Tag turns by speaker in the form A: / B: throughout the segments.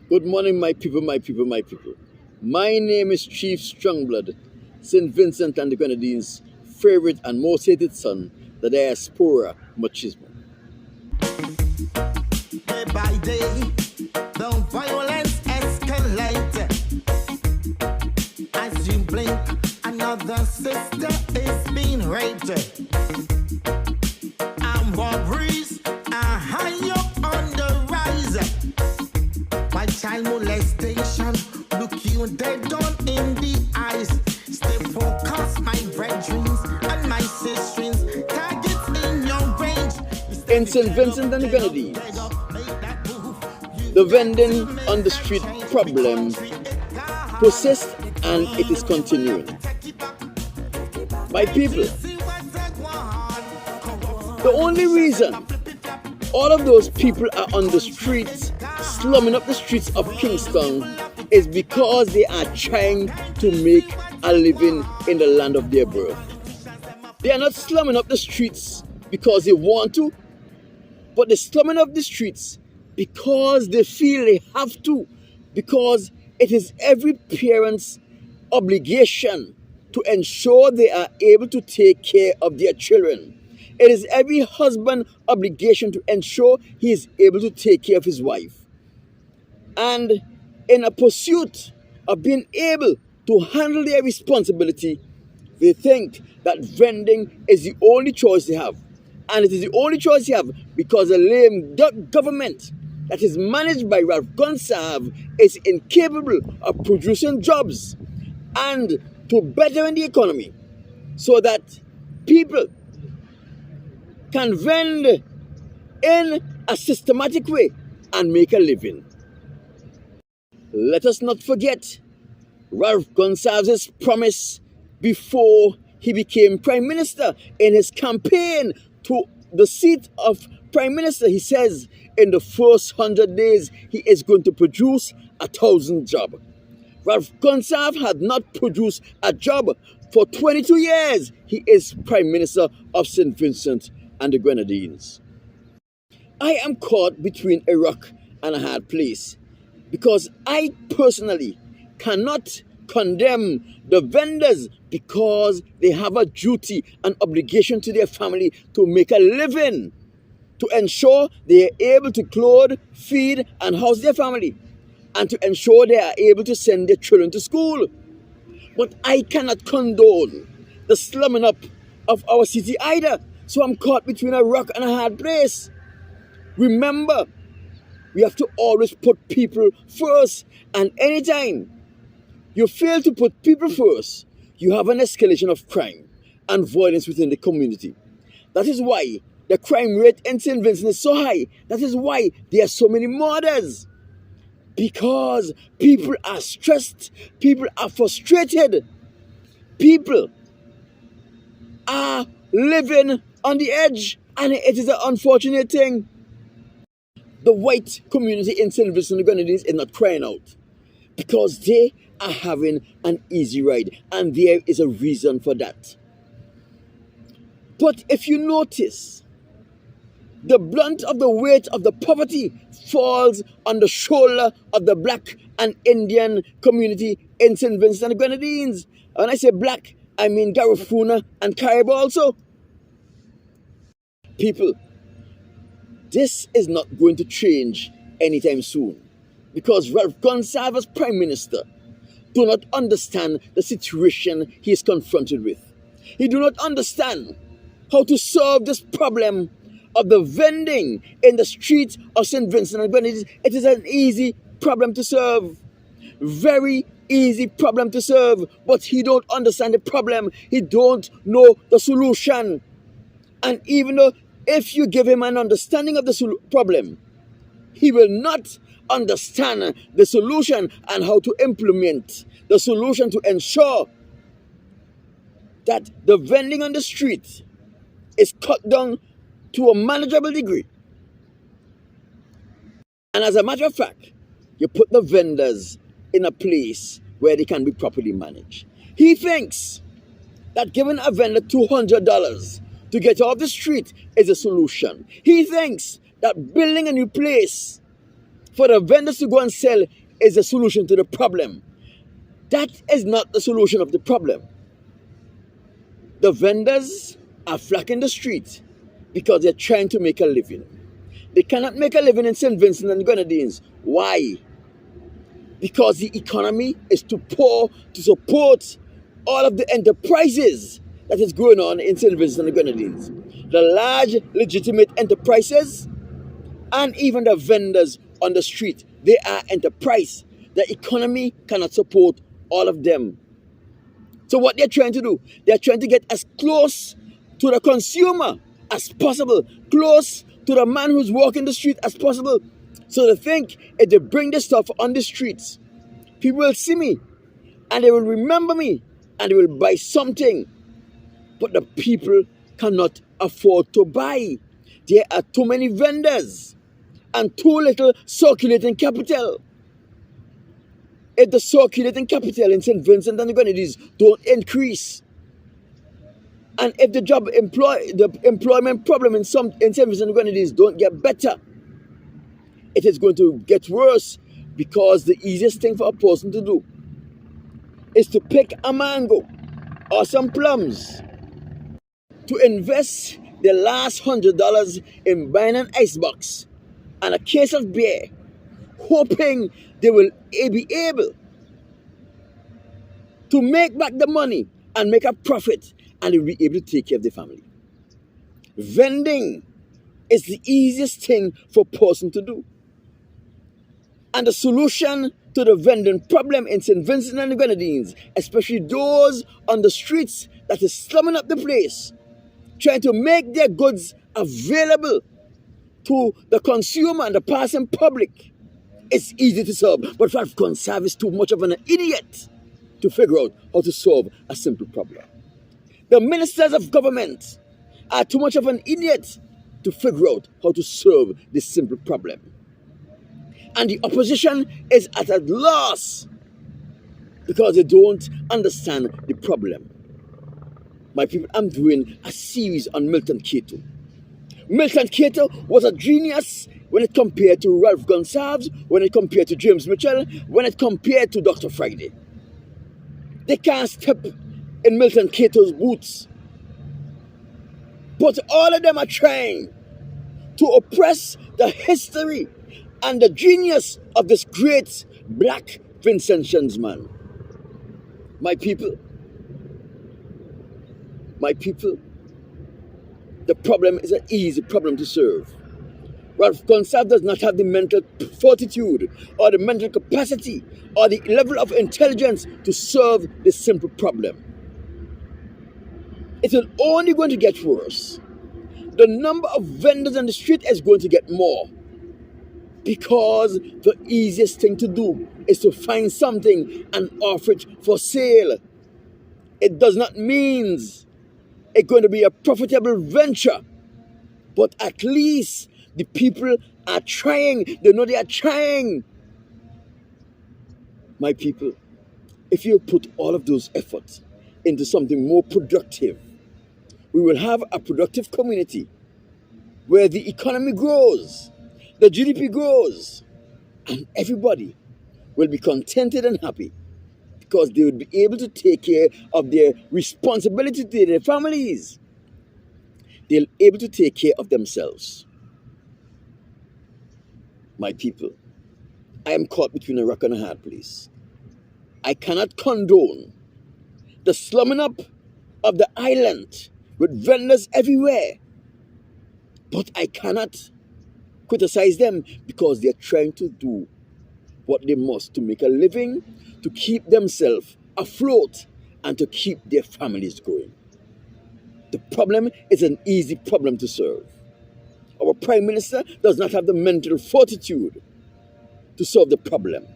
A: Good morning, my people, my people, my people. My name is Chief Strongblood, St. Vincent and the Grenadines' favorite and most hated son, the diaspora machismo.
B: Day by day, the violence escalates. As you blink, another sister is being raped. And robberies are high up on the rise. My child molestation, look you dead on in the eyes. Stay focused, my brethrens and my sistrins. Targets in your range.
A: In St. Vincent and the Grenadines, the vending on the street problem persists and it is continuing. My people, the only reason all of those people are on the streets, slumming up the streets of Kingston, is because they are trying to make a living in the land of their birth. They are not slumming up the streets because they want to, but they're slumming up the streets because they feel they have to, because it is every parent's obligation to ensure they are able to take care of their children. It is every husband's obligation to ensure he is able to take care of his wife. And in a pursuit of being able to handle their responsibility, they think that vending is the only choice they have. And it is the only choice they have because the lame duck government that is managed by Ralph Gonsalve is incapable of producing jobs and to better the economy so that people can vend in a systematic way and make a living. Let us not forget Ralph Gonsalve's promise before he became Prime Minister. In his campaign to the seat of Prime Minister, he says in the first 100 days he is going to produce 1,000 jobs. Ralph Gonsalve had not produced a job for 22 years. He is Prime Minister of St. Vincent and the Grenadines. I am caught between a rock and a hard place because I personally cannot condemn the vendors because they have a duty and obligation to their family to make a living, to ensure they are able to clothe, feed, and house their family, and to ensure they are able to send their children to school. But I cannot condone the slumming up of our city either. So I'm caught between a rock and a hard place. Remember, we have to always put people first. And anytime you fail to put people first, you have an escalation of crime and violence within the community. That is why the crime rate in St. Vincent is so high. That is why there are so many murders. Because people are stressed, people are frustrated, people are living on the edge, and it is an unfortunate thing. The white community in St. Vincent and the Grenadines is not crying out because they are having an easy ride, and there is a reason for that. But if you notice, the brunt of the weight of the poverty falls on the shoulder of the black and Indian community in St. Vincent and the Grenadines. When I say black, I mean Garifuna and Carib also. People, this is not going to change anytime soon because Ralph Gonsalve as Prime Minister do not understand the situation he is confronted with. He do not understand how to solve this problem of the vending in the streets of St. Vincent and Grenadines. It is an easy problem to solve. Very easy problem to solve. But he don't understand the problem. He don't know the solution. And even though if you give him an understanding of the problem, he will not understand the solution and how to implement the solution to ensure that the vending on the street is cut down to a manageable degree. And as a matter of fact, you put the vendors in a place where they can be properly managed. He thinks that giving a vendor $200 to get off the street is a solution. He thinks that building a new place for the vendors to go and sell is the solution to the problem. That is not the solution of the problem. The vendors are flocking the street because they're trying to make a living. They cannot make a living in St. Vincent and the Grenadines. Why? Because the economy is too poor to support all of the enterprises that is going on in St. Vincent and the Grenadines. The large legitimate enterprises and even the vendors on the street, they are enterprise. The economy cannot support all of them. So what they're trying to do, they're trying to get as close to the consumer as possible, close to the man who's walking the street as possible. So they think if they bring this stuff on the streets, people will see me and they will remember me and they will buy something. But the people cannot afford to buy. There are too many vendors and too little circulating capital. If the circulating capital in St. Vincent and the Grenadines don't increase, and if the employment problem in St. Vincent and the Grenadines don't get better, it is going to get worse, because the easiest thing for a person to do is to pick a mango or some plums, to invest the last $100 in buying an icebox and a case of beer, hoping they will be able to make back the money and make a profit, and they will be able to take care of the family. Vending is the easiest thing for a person to do. And the solution to the vending problem in St. Vincent and the Grenadines, especially those on the streets that is slumming up the place, trying to make their goods available to the consumer and the passing public, it's easy to solve. But Ralph Gonsalves is too much of an idiot to figure out how to solve a simple problem. The ministers of government are too much of an idiot to figure out how to solve this simple problem. And the opposition is at a loss because they don't understand the problem. My people, I'm doing a series on Milton Cato. Milton Cato was a genius when it compared to Ralph Gonsalves, when it compared to James Mitchell, when it compared to Dr. Friday. They can't step in Milton Cato's boots. But all of them are trying to oppress the history and the genius of this great black Vincentians man. My people, the problem is an easy problem to solve. Ralph Gonsalves does not have the mental fortitude or the mental capacity or the level of intelligence to solve this simple problem. It is only going to get worse. The number of vendors on the street is going to get more, because the easiest thing to do is to find something and offer it for sale. It does not mean it's going to be a profitable venture, but at least the people are trying. They know they are trying. My people, if you put all of those efforts into something more productive, we will have a productive community where the economy grows, the GDP grows, and everybody will be contented and happy, because they will be able to take care of their responsibility to their families. They'll be able to take care of themselves. My people, I am caught between a rock and a hard place. I cannot condone the slumming up of the island with vendors everywhere, but I cannot criticize them, because they're trying to do what they must to make a living, to keep themselves afloat, and to keep their families going. The problem is an easy problem to solve. Our Prime Minister does not have the mental fortitude to solve the problem.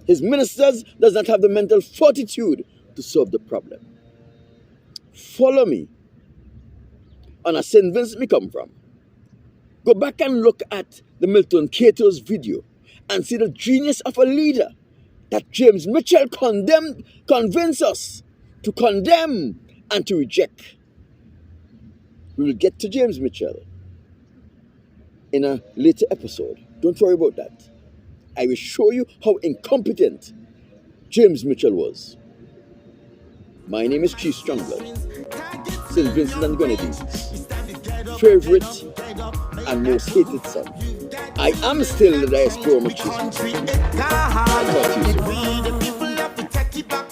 A: His ministers does not have the mental fortitude to solve the problem. Follow me on a St. Vincent me come from. Go back and look at the Milton Cato's video and see the genius of a leader that James Mitchell convinced us to condemn and to reject. We will get to James Mitchell in a later episode. Don't worry about that. I will show you how incompetent James Mitchell was. My name is Chief Strangler, St. Vincent and Grenadines, favorite and most hated son. I am still the diaspora machismo. I'll talk to you soon.